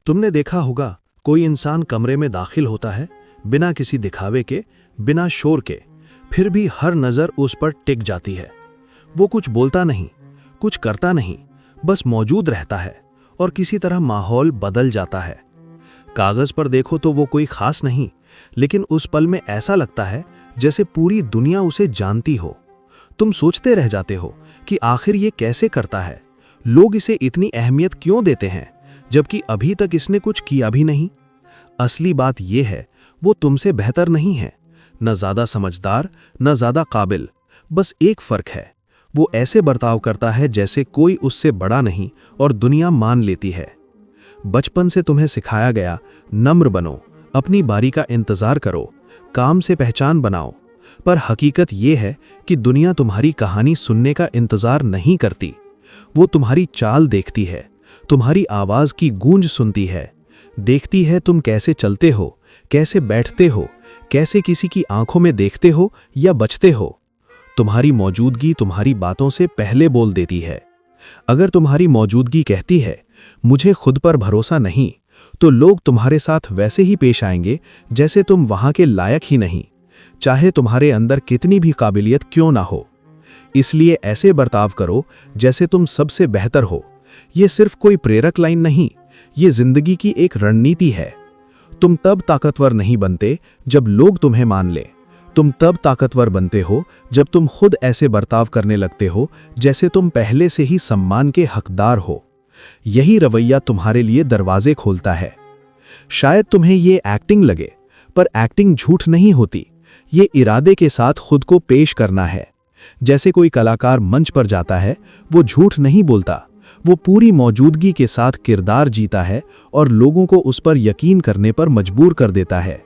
तुमने देखा होगा, कोई इंसान कमरे में दाखिल होता है बिना किसी दिखावे के, बिना शोर के, फिर भी हर नज़र उस पर टिक जाती है। वो कुछ बोलता नहीं, कुछ करता नहीं, बस मौजूद रहता है और किसी तरह माहौल बदल जाता है। कागज़ पर देखो तो वो कोई खास नहीं, लेकिन उस पल में ऐसा लगता है जैसे पूरी दुनिया उसे जानती हो। तुम सोचते रह जाते हो कि आखिर ये कैसे करता है, लोग इसे इतनी अहमियत क्यों देते हैं, जबकि अभी तक इसने कुछ किया भी नहीं। असली बात यह है, वो तुमसे बेहतर नहीं है, न ज़्यादा समझदार, न ज़्यादा काबिल। बस एक फ़र्क है, वो ऐसे बर्ताव करता है जैसे कोई उससे बड़ा नहीं और दुनिया मान लेती है। बचपन से तुम्हें सिखाया गया, नम्र बनो, अपनी बारी का इंतज़ार करो, काम से पहचान बनाओ। पर हकीकत ये है कि दुनिया तुम्हारी कहानी सुनने का इंतज़ार नहीं करती। वो तुम्हारी चाल देखती है, तुम्हारी आवाज़ की गूंज सुनती है, देखती है तुम कैसे चलते हो, कैसे बैठते हो, कैसे किसी की आंखों में देखते हो या बचते हो। तुम्हारी मौजूदगी तुम्हारी बातों से पहले बोल देती है। अगर तुम्हारी मौजूदगी कहती है, मुझे खुद पर भरोसा नहीं, तो लोग तुम्हारे साथ वैसे ही पेश आएंगे जैसे तुम वहां के लायक ही नहीं, चाहे तुम्हारे अंदर कितनी भी काबिलियत क्यों ना हो। इसलिए ऐसे बर्ताव करो जैसे तुम सबसे बेहतर हो। ये सिर्फ कोई प्रेरक लाइन नहीं, ये जिंदगी की एक रणनीति है। तुम तब ताकतवर नहीं बनते जब लोग तुम्हें मान लें। तुम तब ताकतवर बनते हो जब तुम खुद ऐसे बर्ताव करने लगते हो जैसे तुम पहले से ही सम्मान के हकदार हो। यही रवैया तुम्हारे लिए दरवाजे खोलता है। शायद तुम्हें ये एक्टिंग लगे, पर एक्टिंग झूठ नहीं होती। ये इरादे के साथ खुद को पेश करना है। जैसे कोई कलाकार मंच पर जाता है, वो झूठ नहीं बोलता, वो पूरी मौजूदगी के साथ किरदार जीता है और लोगों को उस पर यकीन करने पर मजबूर कर देता है।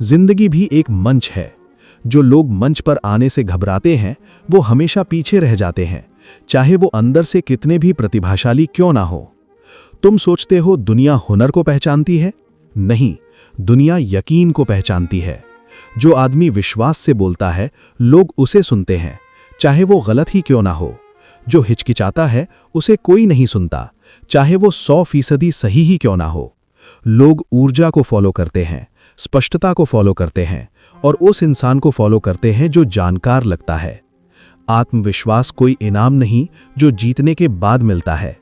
जिंदगी भी एक मंच है। जो लोग मंच पर आने से घबराते हैं, वो हमेशा पीछे रह जाते हैं, चाहे वो अंदर से कितने भी प्रतिभाशाली क्यों ना हो। तुम सोचते हो दुनिया हुनर को पहचानती है? नहीं, दुनिया यकीन को पहचानती है। जो आदमी विश्वास से बोलता है, लोग उसे सुनते हैं, चाहे वो गलत ही क्यों ना हो। जो हिचकिचाता है, उसे कोई नहीं सुनता, चाहे वो 100% सही ही क्यों ना हो। लोग ऊर्जा को फॉलो करते हैं, स्पष्टता को फॉलो करते हैं और उस इंसान को फॉलो करते हैं जो जानकार लगता है। आत्मविश्वास कोई इनाम नहीं जो जीतने के बाद मिलता है।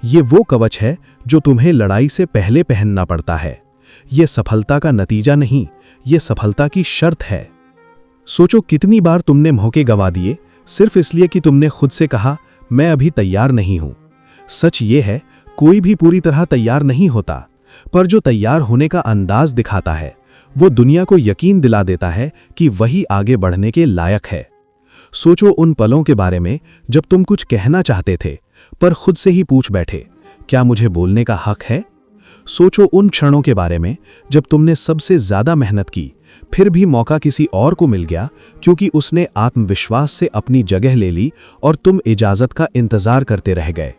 ये वो कवच है जो तुम्हें लड़ाई से पहले पहनना पड़ता है। ये सफलता का नतीजा नहीं, ये सफलता की शर्त है। सोचो कितनी बार तुमने मौके गंवा दिए सिर्फ इसलिए कि तुमने खुद से कहा, मैं अभी तैयार नहीं हूं। सच ये है, कोई भी पूरी तरह तैयार नहीं होता, पर जो तैयार होने का अंदाज दिखाता है, वो दुनिया को यकीन दिला देता है कि वही आगे बढ़ने के लायक है। सोचो उन पलों के बारे में जब तुम कुछ कहना चाहते थे, पर खुद से ही पूछ बैठे, क्या मुझे बोलने का हक है? सोचो उन क्षणों के बारे में जब तुमने सबसे ज्यादा मेहनत की, फिर भी मौका किसी और को मिल गया क्योंकि उसने आत्मविश्वास से अपनी जगह ले ली और तुम इजाजत का इंतजार करते रह गए।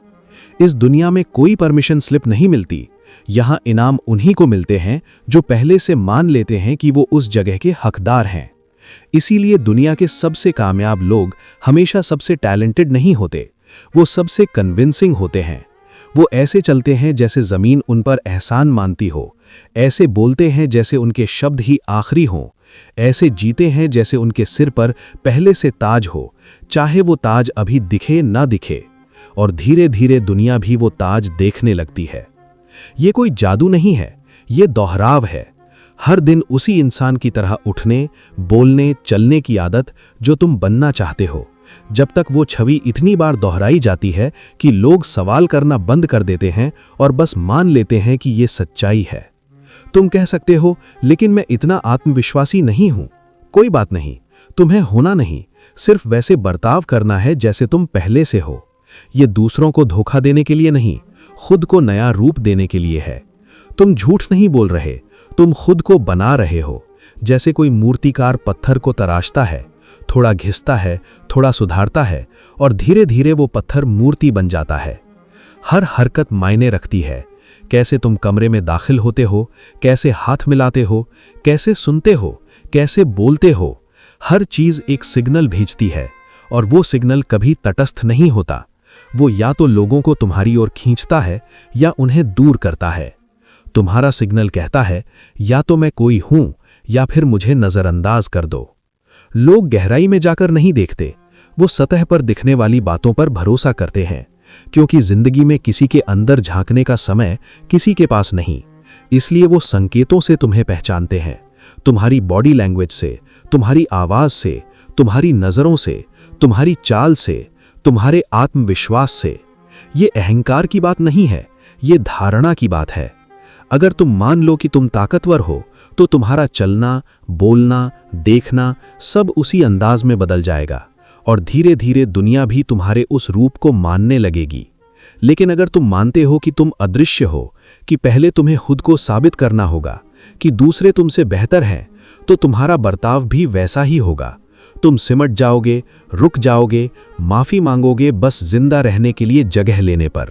इस दुनिया में कोई परमिशन स्लिप नहीं मिलती। यहाँ इनाम उन्हीं को मिलते हैं जो पहले से मान लेते हैं कि वो उस जगह के हकदार हैं। इसीलिए दुनिया के सबसे कामयाब लोग हमेशा सबसे टैलेंटेड नहीं होते, वो सबसे कन्विंसिंग होते हैं। वो ऐसे चलते हैं जैसे ज़मीन उन पर एहसान मानती हो, ऐसे बोलते हैं जैसे उनके शब्द ही आखिरी हों, ऐसे जीते हैं जैसे उनके सिर पर पहले से ताज हो, चाहे वो ताज अभी दिखे ना दिखे। और धीरे धीरे दुनिया भी वो ताज देखने लगती है। ये कोई जादू नहीं है, ये दोहराव है। हर दिन उसी इंसान की तरह उठने, बोलने, चलने की आदत जो तुम बनना चाहते हो। जब तक वो छवि इतनी बार दोहराई जाती है कि लोग सवाल करना बंद कर देते हैं और बस मान लेते हैं कि ये सच्चाई है। तुम कह सकते हो, लेकिन मैं इतना आत्मविश्वासी नहीं हूं। कोई बात नहीं, तुम्हें होना नहीं, सिर्फ वैसे बर्ताव करना है जैसे तुम पहले से हो। ये दूसरों को धोखा देने के लिए नहीं, खुद को नया रूप देने के लिए है। तुम झूठ नहीं बोल रहे, तुम खुद को बना रहे हो। जैसे कोई मूर्तिकार पत्थर को तराशता है, थोड़ा घिसता है, थोड़ा सुधारता है और धीरे धीरे वो पत्थर मूर्ति बन जाता है। हर हरकत मायने रखती है। कैसे तुम कमरे में दाखिल होते हो, कैसे हाथ मिलाते हो, कैसे सुनते हो, कैसे बोलते हो, हर चीज एक सिग्नल भेजती है और वो सिग्नल कभी तटस्थ नहीं होता। वो या तो लोगों को तुम्हारी ओर खींचता है या उन्हें दूर करता है। तुम्हारा सिग्नल कहता है या तो मैं कोई हूं या फिर मुझे नजरअंदाज कर दो। लोग गहराई में जाकर नहीं देखते, वो सतह पर दिखने वाली बातों पर भरोसा करते हैं, क्योंकि जिंदगी में किसी के अंदर झांकने का समय किसी के पास नहीं। इसलिए वो संकेतों से तुम्हें पहचानते हैं, तुम्हारी बॉडी लैंग्वेज से, तुम्हारी आवाज से, तुम्हारी नजरों से, तुम्हारी चाल से, तुम्हारे आत्मविश्वास से। ये अहंकार की बात नहीं है, ये धारणा की बात है। अगर तुम मान लो कि तुम ताकतवर हो, तो तुम्हारा चलना, बोलना, देखना सब उसी अंदाज में बदल जाएगा और धीरे धीरे दुनिया भी तुम्हारे उस रूप को मानने लगेगी। लेकिन अगर तुम मानते हो कि तुम अदृश्य हो, कि पहले तुम्हें खुद को साबित करना होगा, कि दूसरे तुमसे बेहतर हैं, तो तुम्हारा बर्ताव भी वैसा ही होगा। तुम सिमट जाओगे, रुक जाओगे, माफी मांगोगे बस जिंदा रहने के लिए जगह लेने पर,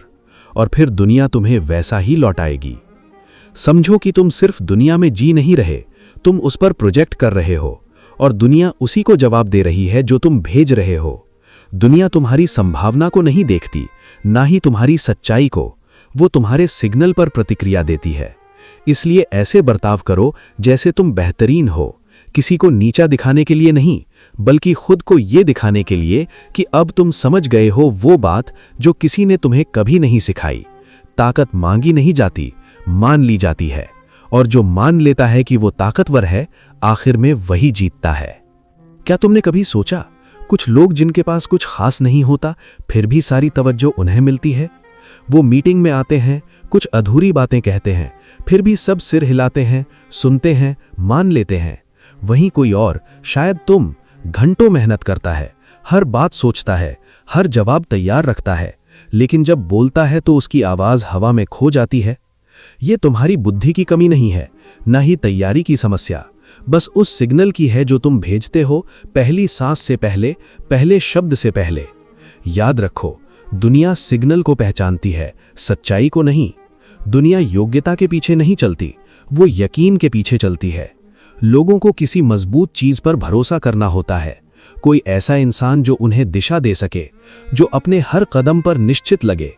और फिर दुनिया तुम्हें वैसा ही लौटाएगी। समझो कि तुम सिर्फ दुनिया में जी नहीं रहे, तुम उस पर प्रोजेक्ट कर रहे हो, और दुनिया उसी को जवाब दे रही है जो तुम भेज रहे हो। दुनिया तुम्हारी संभावना को नहीं देखती, ना ही तुम्हारी सच्चाई को, वो तुम्हारे सिग्नल पर प्रतिक्रिया देती है। इसलिए ऐसे बर्ताव करो जैसे तुम बेहतरीन हो, किसी को नीचा दिखाने के लिए नहीं, बल्कि खुद को ये दिखाने के लिए कि अब तुम समझ गए हो वो बात जो किसी ने तुम्हें कभी नहीं सिखाई। ताकत मांगी नहीं जाती, मान ली जाती है, और जो मान लेता है कि वो ताकतवर है, आखिर में वही जीतता है। क्या तुमने कभी सोचा, कुछ लोग जिनके पास कुछ खास नहीं होता, फिर भी सारी तवज्जो उन्हें मिलती है? वो मीटिंग में आते हैं, कुछ अधूरी बातें कहते हैं, फिर भी सब सिर हिलाते हैं, सुनते हैं, मान लेते हैं। वहीं कोई और, शायद तुम, घंटों मेहनत करता है, हर बात सोचता है, हर जवाब तैयार रखता है, लेकिन जब बोलता है तो उसकी आवाज हवा में खो जाती है। ये तुम्हारी बुद्धि की कमी नहीं है, ना ही तैयारी की समस्या, बस उस सिग्नल की है जो तुम भेजते हो, पहली सांस से पहले, पहले शब्द से पहले। याद रखो, दुनिया सिग्नल को पहचानती है, सच्चाई को नहीं। दुनिया योग्यता के पीछे नहीं चलती, वो यकीन के पीछे चलती है। लोगों को किसी मजबूत चीज पर भरोसा करना होता है, कोई ऐसा इंसान जो उन्हें दिशा दे सके, जो अपने हर कदम पर निश्चित लगे।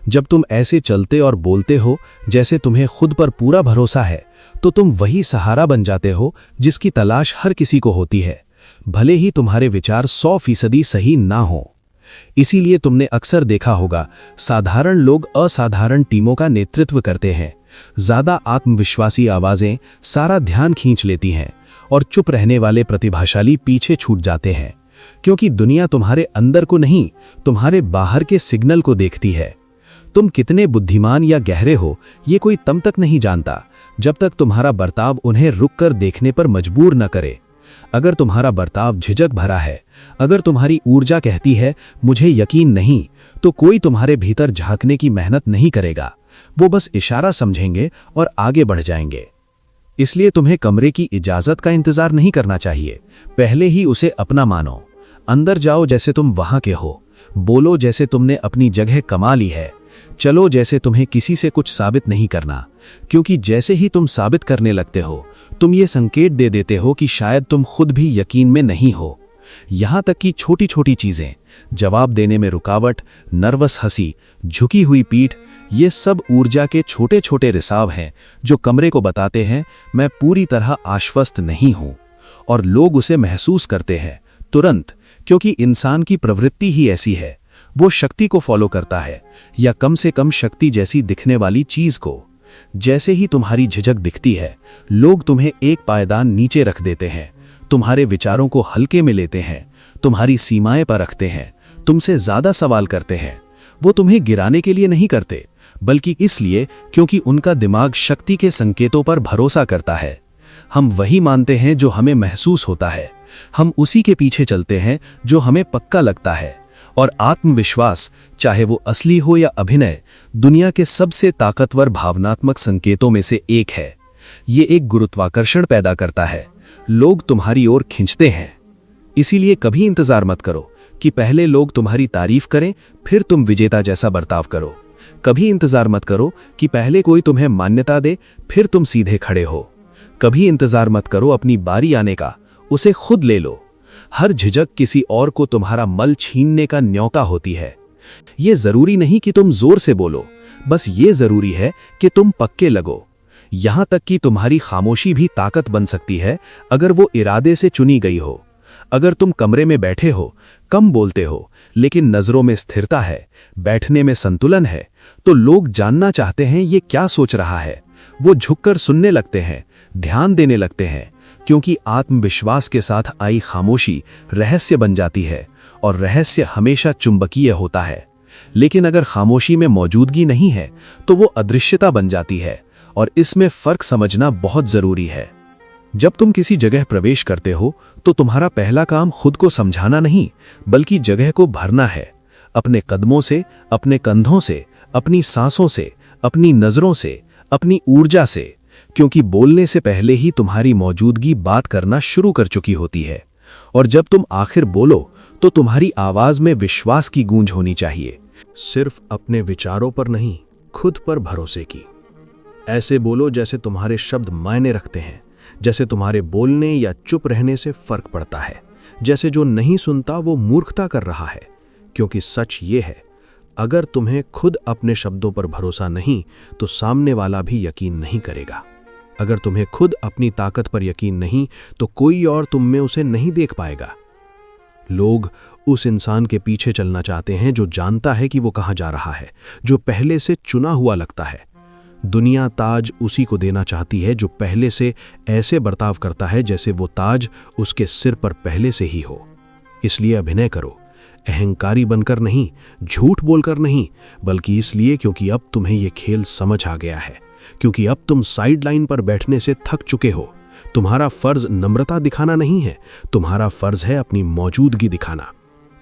जब तुम ऐसे चलते और बोलते हो जैसे तुम्हें खुद पर पूरा भरोसा है, तो तुम वही सहारा बन जाते हो जिसकी तलाश हर किसी को होती है, भले ही तुम्हारे विचार 100% सही ना हो। इसीलिए तुमने अक्सर देखा होगा, साधारण लोग असाधारण टीमों का नेतृत्व करते हैं। ज्यादा आत्मविश्वासी आवाजें सारा ध्यान खींच लेती हैं, और चुप रहने वाले प्रतिभाशाली पीछे छूट जाते हैं, क्योंकि दुनिया तुम्हारे अंदर को नहीं, तुम्हारे बाहर के सिग्नल को देखती है। तुम कितने बुद्धिमान या गहरे हो, ये कोई तब तक नहीं जानता जब तक तुम्हारा बर्ताव उन्हें रुककर देखने पर मजबूर न करे। अगर तुम्हारा बर्ताव झिझक भरा है, अगर तुम्हारी ऊर्जा कहती है मुझे यकीन नहीं, तो कोई तुम्हारे भीतर झांकने की मेहनत नहीं करेगा, वो बस इशारा समझेंगे और आगे बढ़ जाएंगे। इसलिए तुम्हें कमरे की इजाजत का इंतजार नहीं करना चाहिए, पहले ही उसे अपना मानो। अंदर जाओ जैसे तुम वहां के हो, बोलो जैसे तुमने अपनी जगह कमा ली है, चलो जैसे तुम्हें किसी से कुछ साबित नहीं करना, क्योंकि जैसे ही तुम साबित करने लगते हो, तुम ये संकेत दे देते हो कि शायद तुम खुद भी यकीन में नहीं हो। यहां तक कि छोटी छोटी चीजें, जवाब देने में रुकावट, नर्वस हंसी, झुकी हुई पीठ, ये सब ऊर्जा के छोटे छोटे रिसाव हैं जो कमरे को बताते हैं मैं पूरी तरह आश्वस्त नहीं हूं। और लोग उसे महसूस करते हैं तुरंत, क्योंकि इंसान की प्रवृत्ति ही ऐसी है, वो शक्ति को फॉलो करता है, या कम से कम शक्ति जैसी दिखने वाली चीज को। जैसे ही तुम्हारी झिझक दिखती है, लोग तुम्हें एक पायदान नीचे रख देते हैं, तुम्हारे विचारों को हल्के में लेते हैं, तुम्हारी सीमाएं पर रखते हैं, तुमसे ज्यादा सवाल करते हैं। वो तुम्हें गिराने के लिए नहीं करते, बल्कि इसलिए क्योंकि उनका दिमाग शक्ति के संकेतों पर भरोसा करता है। हम वही मानते हैं जो हमें महसूस होता है, हम उसी के पीछे चलते हैं जो हमें पक्का लगता है। और आत्मविश्वास, चाहे वो असली हो या अभिनय, दुनिया के सबसे ताकतवर भावनात्मक संकेतों में से एक है। ये एक गुरुत्वाकर्षण पैदा करता है, लोग तुम्हारी ओर खींचते हैं। इसीलिए कभी इंतजार मत करो कि पहले लोग तुम्हारी तारीफ करें, फिर तुम विजेता जैसा बर्ताव करो। कभी इंतजार मत करो कि पहले कोई तुम्हें मान्यता दे, फिर तुम सीधे खड़े हो। कभी इंतजार मत करो अपनी बारी आने का, उसे खुद ले लो। हर झिझक किसी और को तुम्हारा मल छीनने का न्योता होती है। ये जरूरी नहीं कि तुम जोर से बोलो, बस ये जरूरी है कि तुम पक्के लगो। यहाँ तक कि तुम्हारी खामोशी भी ताकत बन सकती है अगर वो इरादे से चुनी गई हो। अगर तुम कमरे में बैठे हो, कम बोलते हो, लेकिन नजरों में स्थिरता है, बैठने में संतुलन है, तो लोग जानना चाहते हैं ये क्या सोच रहा है। वो झुककर सुनने लगते हैं, ध्यान देने लगते हैं, क्योंकि आत्मविश्वास के साथ आई खामोशी रहस्य बन जाती है, और रहस्य हमेशा चुंबकीय होता है। लेकिन अगर खामोशी में मौजूदगी नहीं है तो वो अदृश्यता बन जाती है, और इसमें फर्क समझना बहुत जरूरी है। जब तुम किसी जगह प्रवेश करते हो तो तुम्हारा पहला काम खुद को समझाना नहीं, बल्कि जगह को भरना है, अपने कदमों से, अपने कंधों से, अपनी सांसों से, अपनी नजरों से, अपनी ऊर्जा से, क्योंकि बोलने से पहले ही तुम्हारी मौजूदगी बात करना शुरू कर चुकी होती है। और जब तुम आखिर बोलो तो तुम्हारी आवाज में विश्वास की गूंज होनी चाहिए। सिर्फ अपने विचारों पर नहीं, खुद पर भरोसे की। ऐसे बोलो जैसे तुम्हारे शब्द मायने रखते हैं, जैसे तुम्हारे बोलने या चुप रहने से फर्क पड़ता है, जैसे जो नहीं सुनता वो मूर्खता कर रहा है। क्योंकि सच ये है, अगर तुम्हें खुद अपने शब्दों पर भरोसा नहीं तो सामने वाला भी यकीन नहीं करेगा। अगर तुम्हें खुद अपनी ताकत पर यकीन नहीं तो कोई और तुम में उसे नहीं देख पाएगा। लोग उस इंसान के पीछे चलना चाहते हैं जो जानता है कि वो कहाँ जा रहा है, जो पहले से चुना हुआ लगता है। दुनिया ताज उसी को देना चाहती है जो पहले से ऐसे बर्ताव करता है जैसे वो ताज उसके सिर पर पहले से ही हो। इसलिए अभिनय करो, अहंकारी बनकर नहीं, झूठ बोलकर नहीं, बल्कि इसलिए क्योंकि अब तुम्हें ये खेल समझ आ गया है, क्योंकि अब तुम साइड लाइन पर बैठने से थक चुके हो। तुम्हारा फर्ज नम्रता दिखाना नहीं है, तुम्हारा फर्ज है अपनी मौजूदगी दिखाना।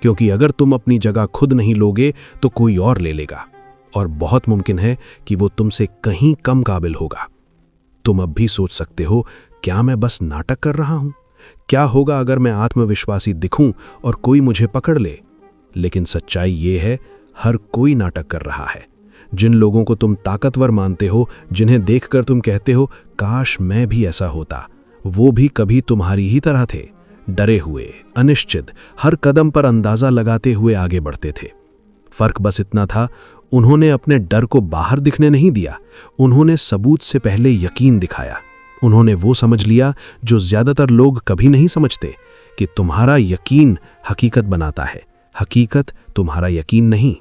क्योंकि अगर तुम अपनी जगह खुद नहीं लोगे तो कोई और ले लेगा, और बहुत मुमकिन है कि वो तुमसे कहीं कम काबिल होगा। तुम अब भी सोच सकते हो, क्या मैं बस नाटक कर रहा हूं? क्या होगा अगर मैं आत्मविश्वासी दिखूं और कोई मुझे पकड़ ले? लेकिन सच्चाई ये है, हर कोई नाटक कर रहा है। जिन लोगों को तुम ताकतवर मानते हो, जिन्हें देखकर तुम कहते हो काश मैं भी ऐसा होता, वो भी कभी तुम्हारी ही तरह थे, डरे हुए, अनिश्चित, हर कदम पर अंदाजा लगाते हुए आगे बढ़ते थे। फर्क बस इतना था, उन्होंने अपने डर को बाहर दिखने नहीं दिया, उन्होंने सबूत से पहले यकीन दिखाया। उन्होंने वो समझ लिया जो ज्यादातर लोग कभी नहीं समझते, कि तुम्हारा यकीन हकीकत बनाता है, हकीकत तुम्हारा यकीन नहीं।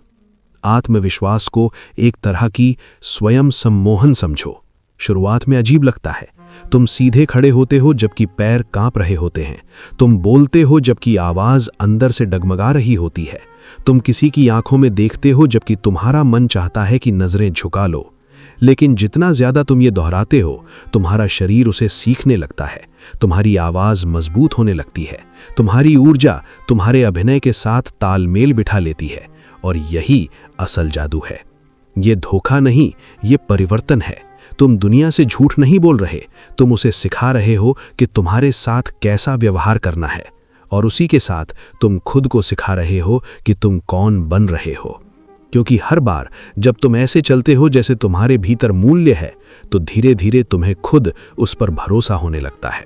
आत्मविश्वास को एक तरह की स्वयं सम्मोहन समझो। शुरुआत में अजीब लगता है, तुम सीधे खड़े होते हो जबकि पैर कांप रहे होते हैं, तुम बोलते हो जबकि आवाज अंदर से डगमगा रही होती है, तुम किसी की आंखों में देखते हो जबकि तुम्हारा मन चाहता है कि नजरें झुका लो। लेकिन जितना ज्यादा तुम ये दोहराते हो, तुम्हारा शरीर उसे सीखने लगता है, तुम्हारी आवाज मजबूत होने लगती है, तुम्हारी ऊर्जा तुम्हारे अभिनय के साथ तालमेल बिठा लेती है। और यही असल जादू है। ये धोखा नहीं, ये परिवर्तन है। तुम दुनिया से झूठ नहीं बोल रहे, तुम उसे सिखा रहे हो कि तुम्हारे साथ कैसा व्यवहार करना है, और उसी के साथ तुम खुद को सिखा रहे हो कि तुम कौन बन रहे हो। क्योंकि हर बार जब तुम ऐसे चलते हो जैसे तुम्हारे भीतर मूल्य है, तो धीरे धीरे तुम्हें खुद उस पर भरोसा होने लगता है,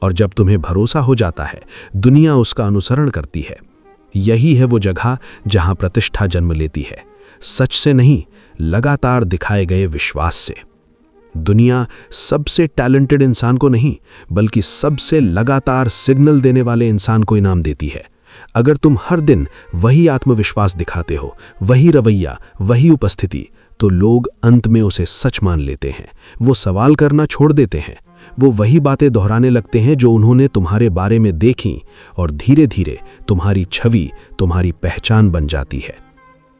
और जब तुम्हें भरोसा हो जाता है, दुनिया उसका अनुसरण करती है। यही है वो जगह जहां प्रतिष्ठा जन्म लेती है, सच से नहीं, लगातार दिखाए गए विश्वास से। दुनिया सबसे टैलेंटेड इंसान को नहीं, बल्कि सबसे लगातार सिग्नल देने वाले इंसान को इनाम देती है। अगर तुम हर दिन वही आत्मविश्वास दिखाते हो, वही रवैया, वही उपस्थिति, तो लोग अंत में उसे सच मान लेते हैं। वो सवाल करना छोड़ देते हैं, वो वही बातें दोहराने लगते हैं जो उन्होंने तुम्हारे बारे में देखी, और धीरे धीरे तुम्हारी छवि तुम्हारी पहचान बन जाती है।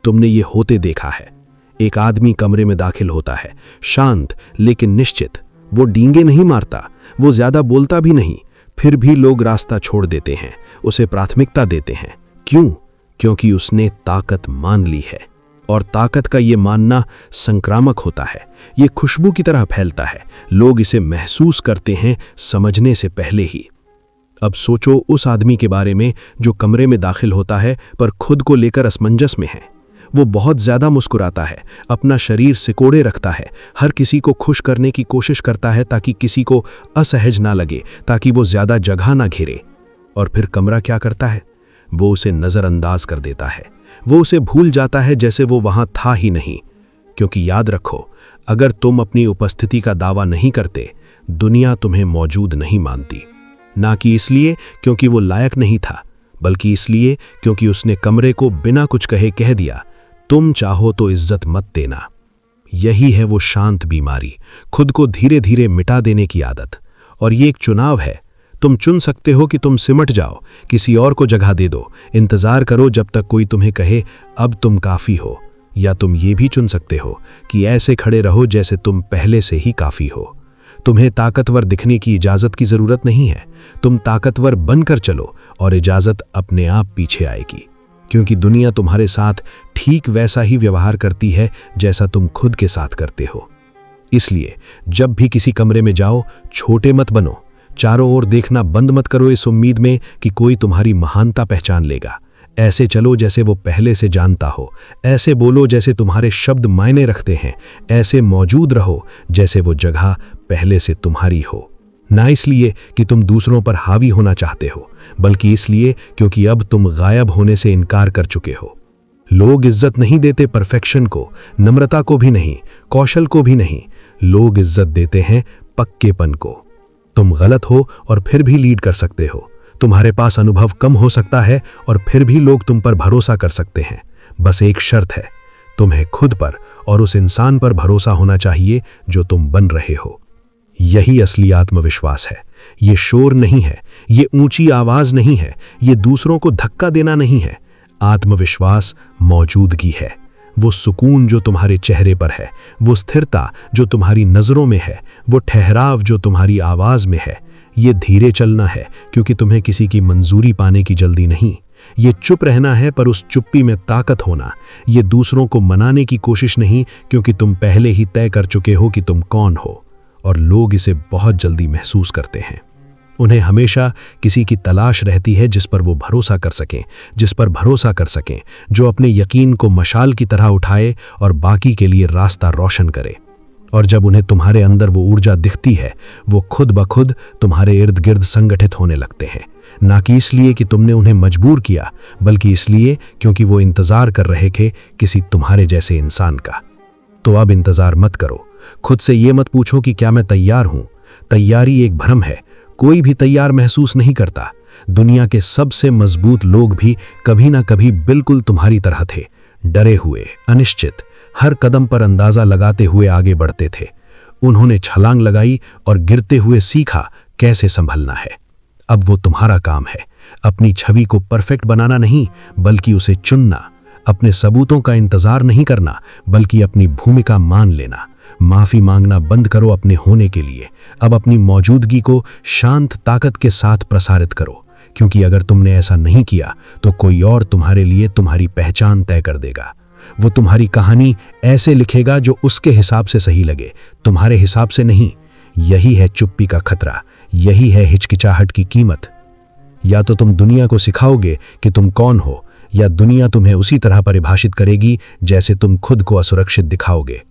तुमने ये होते देखा है। एक आदमी कमरे में दाखिल होता है, शांत लेकिन निश्चित। वो डींगे नहीं मारता, वो ज्यादा बोलता भी नहीं, फिर भी लोग रास्ता छोड़ देते हैं, उसे प्राथमिकता देते हैं। क्यों? क्योंकि उसने ताकत मान ली है। और ताकत का ये मानना संक्रामक होता है, ये खुशबू की तरह फैलता है। लोग इसे महसूस करते हैं समझने से पहले ही। अब सोचो उस आदमी के बारे में जो कमरे में दाखिल होता है पर खुद को लेकर असमंजस में है। वो बहुत ज्यादा मुस्कुराता है, अपना शरीर सिकोड़े रखता है, हर किसी को खुश करने की कोशिश करता है ताकि किसी को असहज ना लगे, ताकि वो ज्यादा जगह ना घेरे। और फिर कमरा क्या करता है? वो उसे नजरअंदाज कर देता है, वो उसे भूल जाता है जैसे वो वहां था ही नहीं। क्योंकि याद रखो, अगर तुम अपनी उपस्थिति का दावा नहीं करते, दुनिया तुम्हें मौजूद नहीं मानती। ना कि इसलिए क्योंकि वो लायक नहीं था, बल्कि इसलिए क्योंकि उसने कमरे को बिना कुछ कहे कह दिया, तुम चाहो तो इज्जत मत देना। यही है वो शांत बीमारी, खुद को धीरे धीरे मिटा देने की आदत। और ये एक चुनाव है। तुम चुन सकते हो कि तुम सिमट जाओ, किसी और को जगह दे दो, इंतजार करो जब तक कोई तुम्हें कहे अब तुम काफी हो। या तुम ये भी चुन सकते हो कि ऐसे खड़े रहो जैसे तुम पहले से ही काफी हो। तुम्हें ताकतवर दिखने की इजाजत की जरूरत नहीं है। तुम ताकतवर बनकर चलो और इजाजत अपने आप पीछे आएगी, क्योंकि दुनिया तुम्हारे साथ ठीक वैसा ही व्यवहार करती है जैसा तुम खुद के साथ करते हो। इसलिए जब भी किसी कमरे में जाओ, छोटे मत बनो। चारों ओर देखना बंद मत करो इस उम्मीद में कि कोई तुम्हारी महानता पहचान लेगा। ऐसे चलो जैसे वो पहले से जानता हो। ऐसे बोलो जैसे तुम्हारे शब्द मायने रखते हैं। ऐसे मौजूद रहो जैसे वो जगह पहले से तुम्हारी हो। ना इसलिए कि तुम दूसरों पर हावी होना चाहते हो, बल्कि इसलिए क्योंकि अब तुम गायब होने से इनकार कर चुके हो। लोग इज्जत नहीं देते परफेक्शन को, नम्रता को भी नहीं, कौशल को भी नहीं। लोग इज्जत देते हैं पक्केपन को। तुम गलत हो और फिर भी लीड कर सकते हो। तुम्हारे पास अनुभव कम हो सकता है और फिर भी लोग तुम पर भरोसा कर सकते हैं। बस एक शर्त है, तुम्हें खुद पर और उस इंसान पर भरोसा होना चाहिए जो तुम बन रहे हो। यही असली आत्मविश्वास है। ये शोर नहीं है, ये ऊंची आवाज नहीं है, ये दूसरों को धक्का देना नहीं है। आत्मविश्वास मौजूदगी है। वो सुकून जो तुम्हारे चेहरे पर है, वो स्थिरता जो तुम्हारी नजरों में है, वो ठहराव जो तुम्हारी आवाज में है। ये धीरे चलना है क्योंकि तुम्हें किसी की मंजूरी पाने की जल्दी नहीं। ये चुप रहना है पर उस चुप्पी में ताकत होना। ये दूसरों को मनाने की कोशिश नहीं क्योंकि तुम पहले ही तय कर चुके हो कि तुम कौन हो। और लोग इसे बहुत जल्दी महसूस करते हैं। उन्हें हमेशा किसी की तलाश रहती है जिस पर वो भरोसा कर सकें, जिस पर भरोसा कर सकें, जो अपने यकीन को मशाल की तरह उठाए और बाकी के लिए रास्ता रोशन करे। और जब उन्हें तुम्हारे अंदर वो ऊर्जा दिखती है, वो खुद ब खुद तुम्हारे इर्द गिर्द संगठित होने लगते हैं। ना कि इसलिए कि तुमने उन्हें मजबूर किया, बल्कि इसलिए क्योंकि वो इंतजार कर रहे थे किसी तुम्हारे जैसे इंसान का। तो अब इंतजार मत करो। खुद से ये मत पूछो कि क्या मैं तैयार हूं। तैयारी एक भ्रम है। कोई भी तैयार महसूस नहीं करता। दुनिया के सबसे मजबूत लोग भी कभी ना कभी बिल्कुल तुम्हारी तरह थे, डरे हुए, अनिश्चित, हर कदम पर अंदाजा लगाते हुए आगे बढ़ते थे। उन्होंने छलांग लगाई और गिरते हुए सीखा कैसे संभलना है। अब वो तुम्हारा काम है, अपनी छवि को परफेक्ट बनाना नहीं, बल्कि उसे चुनना। अपने सबूतों का इंतजार नहीं करना, बल्कि अपनी भूमिका मान लेना। माफी मांगना बंद करो अपने होने के लिए। अब अपनी मौजूदगी को शांत ताकत के साथ प्रसारित करो, क्योंकि अगर तुमने ऐसा नहीं किया तो कोई और तुम्हारे लिए तुम्हारी पहचान तय कर देगा। वो तुम्हारी कहानी ऐसे लिखेगा जो उसके हिसाब से सही लगे, तुम्हारे हिसाब से नहीं। यही है चुप्पी का खतरा, यही है हिचकिचाहट की कीमत। या तो तुम दुनिया को सिखाओगे कि तुम कौन हो, या दुनिया तुम्हें उसी तरह परिभाषित करेगी जैसे तुम खुद को असुरक्षित दिखाओगे।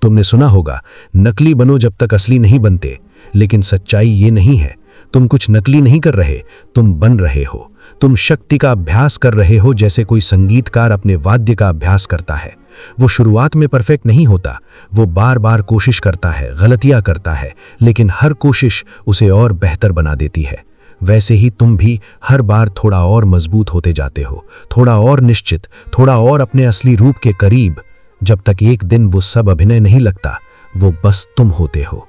तुमने सुना होगा, नकली बनो जब तक असली नहीं बनते, लेकिन सच्चाई ये नहीं है। तुम कुछ नकली नहीं कर रहे, तुम बन रहे हो। तुम शक्ति का अभ्यास कर रहे हो जैसे कोई संगीतकार अपने वाद्य का अभ्यास करता है। वो शुरुआत में परफेक्ट नहीं होता, वो बार बार कोशिश करता है, गलतियां करता है, लेकिन हर कोशिश उसे और बेहतर बना देती है। वैसे ही तुम भी हर बार थोड़ा और मजबूत होते जाते हो, थोड़ा और निश्चित, थोड़ा और अपने असली रूप के करीब, जब तक एक दिन वो सब अभिनय नहीं लगता, वो बस तुम होते हो।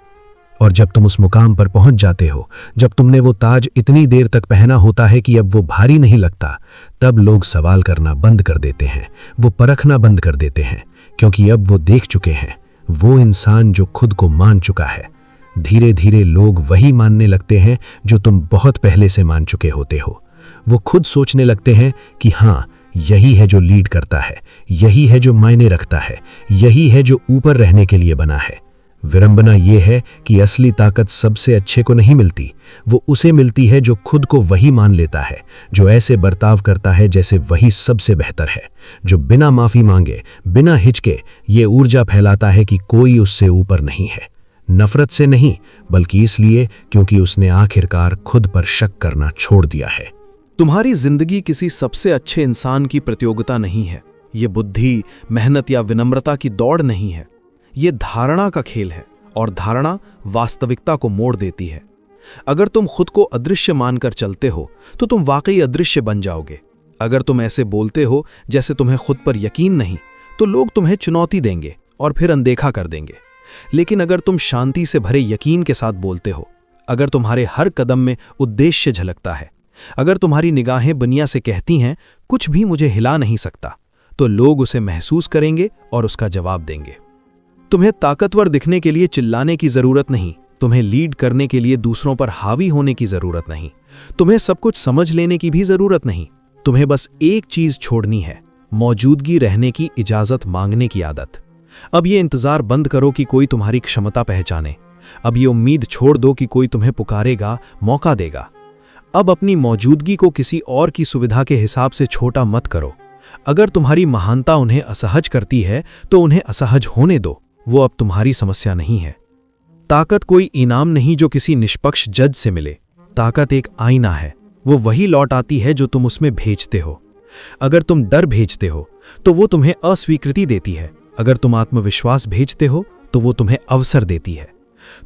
और जब तुम उस मुकाम पर पहुंच जाते हो, जब तुमने वो ताज इतनी देर तक पहना होता है कि अब वो भारी नहीं लगता, तब लोग सवाल करना बंद कर देते हैं, वो परखना बंद कर देते हैं, क्योंकि अब वो देख चुके हैं वो इंसान जो खुद को मान चुका है। धीरे धीरे लोग वही मानने लगते हैं जो तुम बहुत पहले से मान चुके होते हो। वो खुद सोचने लगते हैं कि हाँ, यही है जो लीड करता है, यही है जो मायने रखता है, यही है जो ऊपर रहने के लिए बना है। विडंबना यह है कि असली ताकत सबसे अच्छे को नहीं मिलती, वो उसे मिलती है जो खुद को वही मान लेता है, जो ऐसे बर्ताव करता है जैसे वही सबसे बेहतर है, जो बिना माफी मांगे, बिना हिचके ये ऊर्जा फैलाता है कि कोई उससे ऊपर नहीं है। नफरत से नहीं, बल्कि इसलिए क्योंकि उसने आखिरकार खुद पर शक करना छोड़ दिया है। तुम्हारी जिंदगी किसी सबसे अच्छे इंसान की प्रतियोगिता नहीं है। ये बुद्धि, मेहनत या विनम्रता की दौड़ नहीं है। ये धारणा का खेल है और धारणा वास्तविकता को मोड़ देती है। अगर तुम खुद को अदृश्य मानकर चलते हो तो तुम वाकई अदृश्य बन जाओगे। अगर तुम ऐसे बोलते हो जैसे तुम्हें खुद पर यकीन नहीं, तो लोग तुम्हें चुनौती देंगे और फिर अनदेखा कर देंगे। लेकिन अगर तुम शांति से भरे यकीन के साथ बोलते हो, अगर तुम्हारे हर कदम में उद्देश्य झलकता है, अगर तुम्हारी निगाहें दुनिया से कहती हैं कुछ भी मुझे हिला नहीं सकता, तो लोग उसे महसूस करेंगे और उसका जवाब देंगे। तुम्हें ताकतवर दिखने के लिए चिल्लाने की जरूरत नहीं, तुम्हें लीड करने के लिए दूसरों पर हावी होने की जरूरत नहीं, तुम्हें सब कुछ समझ लेने की भी जरूरत नहीं। तुम्हें बस एक चीज छोड़नी है, मौजूदगी रहने की इजाजत मांगने की आदत। अब ये इंतजार बंद करो कि कोई तुम्हारी क्षमता पहचाने। अब ये उम्मीद छोड़ दो कि कोई तुम्हें पुकारेगा, मौका देगा। अब अपनी मौजूदगी को किसी और की सुविधा के हिसाब से छोटा मत करो। अगर तुम्हारी महानता उन्हें असहज करती है तो उन्हें असहज होने दो, वो अब तुम्हारी समस्या नहीं है। ताकत कोई इनाम नहीं जो किसी निष्पक्ष जज से मिले। ताकत एक आईना है, वो वही लौट आती है जो तुम उसमें भेजते हो। अगर तुम डर भेजते हो तो वो तुम्हें अस्वीकृति देती है, अगर तुम आत्मविश्वास भेजते हो तो वो तुम्हें अवसर देती है।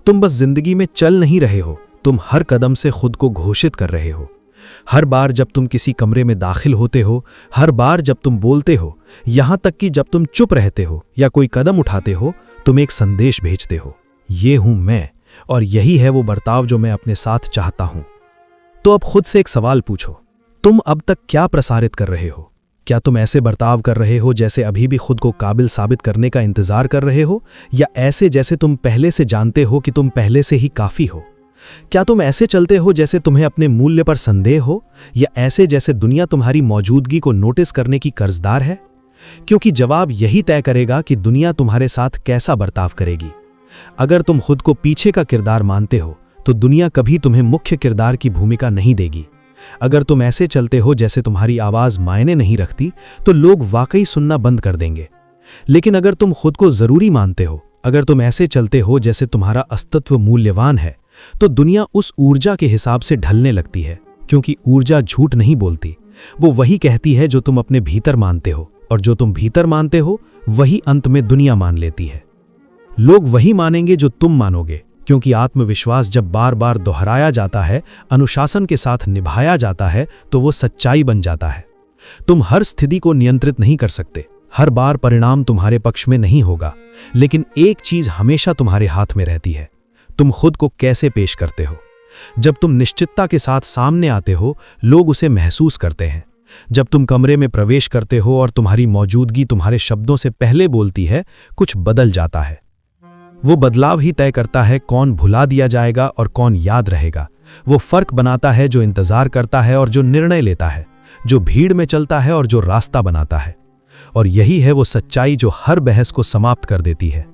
तुम बस जिंदगी में चल नहीं रहे हो, तुम हर कदम से खुद को घोषित कर रहे हो। हर बार जब तुम किसी कमरे में दाखिल होते हो, हर बार जब तुम बोलते हो, यहां तक कि जब तुम चुप रहते हो या कोई कदम उठाते हो, तुम एक संदेश भेजते हो, ये हूं मैं और यही है वो बर्ताव जो मैं अपने साथ चाहता हूं। तो अब खुद से एक सवाल पूछो, तुम अब तक क्या प्रसारित कर रहे हो? क्या तुम ऐसे बर्ताव कर रहे हो जैसे अभी भी खुद को काबिल साबित करने का इंतजार कर रहे हो, या ऐसे जैसे तुम पहले से जानते हो कि तुम पहले से ही काफी हो? क्या तुम ऐसे चलते हो जैसे तुम्हें अपने मूल्य पर संदेह हो, या ऐसे जैसे दुनिया तुम्हारी मौजूदगी को नोटिस करने की कर्जदार है? क्योंकि जवाब यही तय करेगा कि दुनिया तुम्हारे साथ कैसा बर्ताव करेगी। अगर तुम खुद को पीछे का किरदार मानते हो तो दुनिया कभी तुम्हें मुख्य किरदार की भूमिका नहीं देगी। अगर तुम ऐसे चलते हो जैसे तुम्हारी आवाज मायने नहीं रखती, तो लोग वाकई सुनना बंद कर देंगे। लेकिन अगर तुम खुद को जरूरी मानते हो, अगर तुम ऐसे चलते हो जैसे तुम्हारा अस्तित्व मूल्यवान है, तो दुनिया उस ऊर्जा के हिसाब से ढलने लगती है। क्योंकि ऊर्जा झूठ नहीं बोलती, वो वही कहती है जो तुम अपने भीतर मानते हो, और जो तुम भीतर मानते हो वही अंत में दुनिया मान लेती है। लोग वही मानेंगे जो तुम मानोगे, क्योंकि आत्मविश्वास जब बार बार दोहराया जाता है, अनुशासन के साथ निभाया जाता है, तो वो सच्चाई बन जाता है। तुम हर स्थिति को नियंत्रित नहीं कर सकते, हर बार परिणाम तुम्हारे पक्ष में नहीं होगा, लेकिन एक चीज हमेशा तुम्हारे हाथ में रहती है, तुम खुद को कैसे पेश करते हो। जब तुम निश्चितता के साथ सामने आते हो, लोग उसे महसूस करते हैं। जब तुम कमरे में प्रवेश करते हो और तुम्हारी मौजूदगी तुम्हारे शब्दों से पहले बोलती है, कुछ बदल जाता है। वो बदलाव ही तय करता है कौन भुला दिया जाएगा और कौन याद रहेगा। वो फर्क बनाता है जो इंतजार करता है और जो निर्णय लेता है, जो भीड़ में चलता है और जो रास्ता बनाता है। और यही है वो सच्चाई जो हर बहस को समाप्त कर देती है।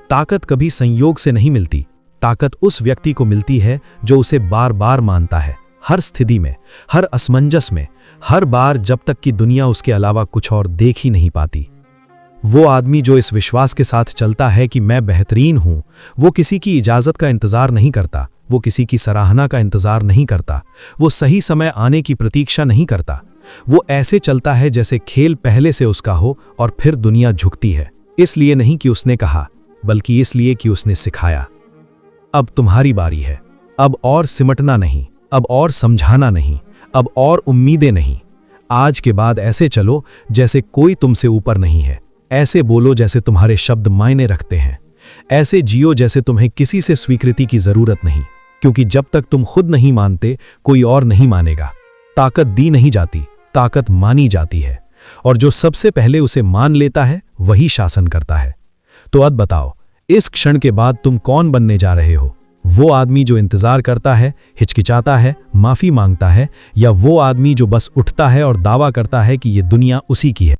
ताकत कभी संयोग से नहीं मिलती, ताकत उस व्यक्ति को मिलती है जो उसे बार बार मानता है, हर स्थिति में, हर असमंजस में, हर बार जब तक कि दुनिया उसके अलावा कुछ और देख ही नहीं पाती। वो आदमी जो इस विश्वास के साथ चलता है कि मैं बेहतरीन हूं, वो किसी की इजाजत का इंतजार नहीं करता, वो किसी की सराहना का इंतजार नहीं करता, वो सही समय आने की प्रतीक्षा नहीं करता। वो ऐसे चलता है जैसे खेल पहले से उसका हो और फिर दुनिया झुकती है, इसलिए नहीं कि उसने कहा, बल्कि इसलिए कि उसने सिखाया। अब तुम्हारी बारी है। अब और सिमटना नहीं, अब और समझाना नहीं, अब और उम्मीदें नहीं। आज के बाद ऐसे चलो जैसे कोई तुमसे ऊपर नहीं है। ऐसे बोलो जैसे तुम्हारे शब्द मायने रखते हैं। ऐसे जियो जैसे तुम्हें किसी से स्वीकृति की जरूरत नहीं, क्योंकि जब तक तुम खुद नहीं मानते, कोई और नहीं मानेगा। ताकत दी नहीं जाती, ताकत मानी जाती है, और जो सबसे पहले उसे मान लेता है वही शासन करता है। तो अब बताओ, इस क्षण के बाद तुम कौन बनने जा रहे हो? वो आदमी जो इंतजार करता है, हिचकिचाता है, माफी मांगता है, या वो आदमी जो बस उठता है और दावा करता है कि ये दुनिया उसी की है?